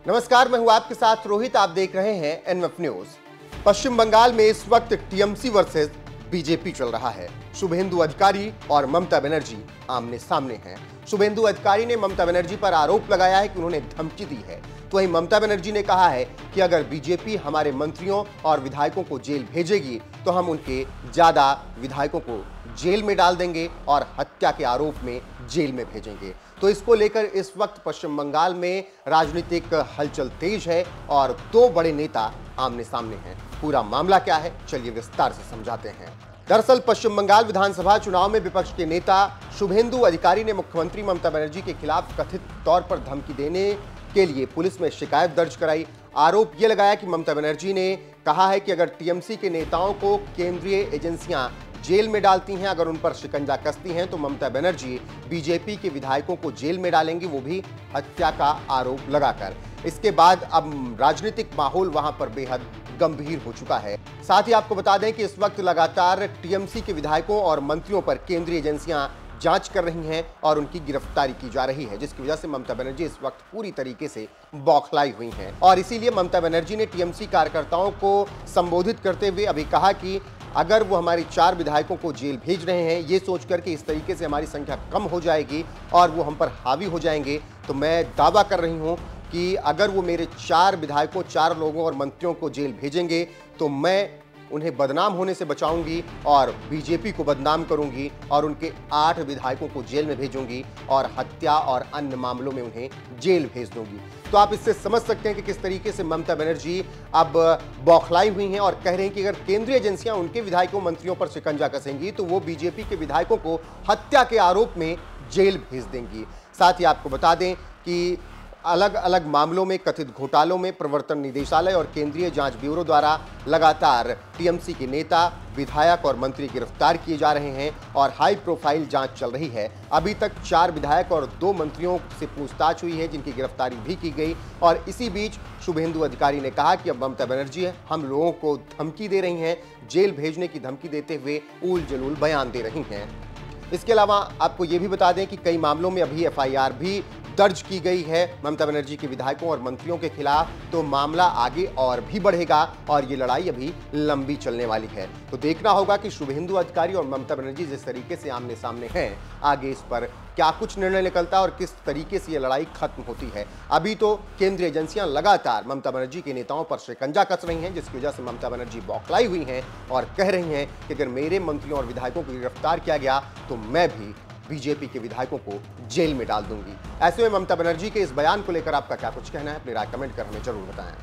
नमस्कार, मैं हूं आपके साथ रोहित। आप देख रहे हैं एनएफ न्यूज। पश्चिम बंगाल में इस वक्त टीएमसी वर्सेस बीजेपी चल रहा है। शुभेंदु अधिकारी और ममता बनर्जी आमने सामने हैं। शुभेंदु अधिकारी ने ममता बनर्जी पर आरोप लगाया है कि उन्होंने धमकी दी है, तो वहीं ममता बनर्जी ने कहा है कि अगर बीजेपी हमारे मंत्रियों और विधायकों को जेल भेजेगी तो हम उनके ज्यादा विधायकों को जेल में डाल देंगे और हत्या के आरोप में जेल में भेजेंगे। तो इसको लेकर इस वक्त पश्चिम बंगाल में राजनीतिक हलचल तेज है और दो बड़े नेता आमने सामने हैं। पूरा मामला क्या है, चलिए विस्तार से समझाते हैं। दरअसल पश्चिम बंगाल विधानसभा चुनाव में विपक्ष के नेता शुभेंदु अधिकारी ने मुख्यमंत्री ममता बनर्जी के खिलाफ कथित तौर पर धमकी देने के लिए पुलिस में शिकायत दर्ज कराई। आरोप यह लगाया कि ममता बनर्जी ने कहा है कि अगर टीएमसी के नेताओं को केंद्रीय एजेंसियां जेल में डालती हैं, अगर उन पर शिकंजा कसती हैं, तो ममता बनर्जी बीजेपी के विधायकों को जेल में डालेंगी, वो भी हत्या का आरोप लगाकर। इसके बाद अब राजनीतिक माहौल वहां पर बेहद गंभीर हो चुका है। साथ ही आपको बता दें कि इस वक्त लगातार टीएमसी के विधायकों और मंत्रियों पर केंद्रीय एजेंसियां जांच कर रही हैं और उनकी गिरफ्तारी की जा रही है, जिसकी वजह से ममता बनर्जी इस वक्त पूरी तरीके से बौखलाई हुई हैं। और इसीलिए ममता बनर्जी ने टीएमसी कार्यकर्ताओं को संबोधित करते हुए अभी कहा कि अगर वो हमारी 4 विधायकों को जेल भेज रहे हैं, ये सोच कर कि इस तरीके से हमारी संख्या कम हो जाएगी और वो हम पर हावी हो जाएंगे, तो मैं दावा कर रही हूँ कि अगर वो मेरे 4 विधायकों, 4 लोगों और मंत्रियों को जेल भेजेंगे तो मैं उन्हें बदनाम होने से बचाऊंगी और बीजेपी को बदनाम करूंगी और उनके 8 विधायकों को जेल में भेजूंगी और हत्या और अन्य मामलों में उन्हें जेल भेज दूंगी। तो आप इससे समझ सकते हैं कि किस तरीके से ममता बनर्जी अब बौखलाई हुई हैं और कह रहे हैं कि अगर केंद्रीय एजेंसियां उनके विधायकों, मंत्रियों पर शिकंजा कसेंगी तो वो बीजेपी के विधायकों को हत्या के आरोप में जेल भेज देंगी। साथ ही आपको बता दें कि अलग अलग मामलों में कथित घोटालों में प्रवर्तन निदेशालय और केंद्रीय जांच ब्यूरो द्वारा लगातार टीएमसी के नेता, विधायक और मंत्री गिरफ्तार किए जा रहे हैं और हाई प्रोफाइल जांच चल रही है। अभी तक 4 विधायक और 2 मंत्रियों से पूछताछ हुई है, जिनकी गिरफ्तारी भी की गई। और इसी बीच शुभेंदु अधिकारी ने कहा कि अब ममता बनर्जी हम लोगों को धमकी दे रही हैं, जेल भेजने की धमकी देते हुए ऊल जलूल बयान दे रही हैं। इसके अलावा आपको ये भी बता दें कि कई मामलों में अभी एफआईआर भी दर्ज की गई है ममता बनर्जी के विधायकों और मंत्रियों के खिलाफ। तो मामला आगे और भी बढ़ेगा और ये लड़ाई अभी लंबी चलने वाली है। तो देखना होगा कि शुभेंदु अधिकारी और ममता बनर्जी जिस तरीके से आमने सामने हैं, आगे इस पर क्या कुछ निर्णय निकलता है और किस तरीके से ये लड़ाई खत्म होती है। अभी तो केंद्रीय एजेंसियां लगातार ममता बनर्जी के नेताओं पर शिकंजा कस रही हैं, जिसकी वजह से ममता बनर्जी बौखलाई हुई हैं और कह रही हैं कि अगर मेरे मंत्रियों और विधायकों को गिरफ्तार किया गया तो मैं भी बीजेपी के विधायकों को जेल में डाल दूंगी। ऐसे में ममता बनर्जी के इस बयान को लेकर आपका क्या कुछ कहना है, अपनी राय कमेंट कर हमें जरूर बताएं।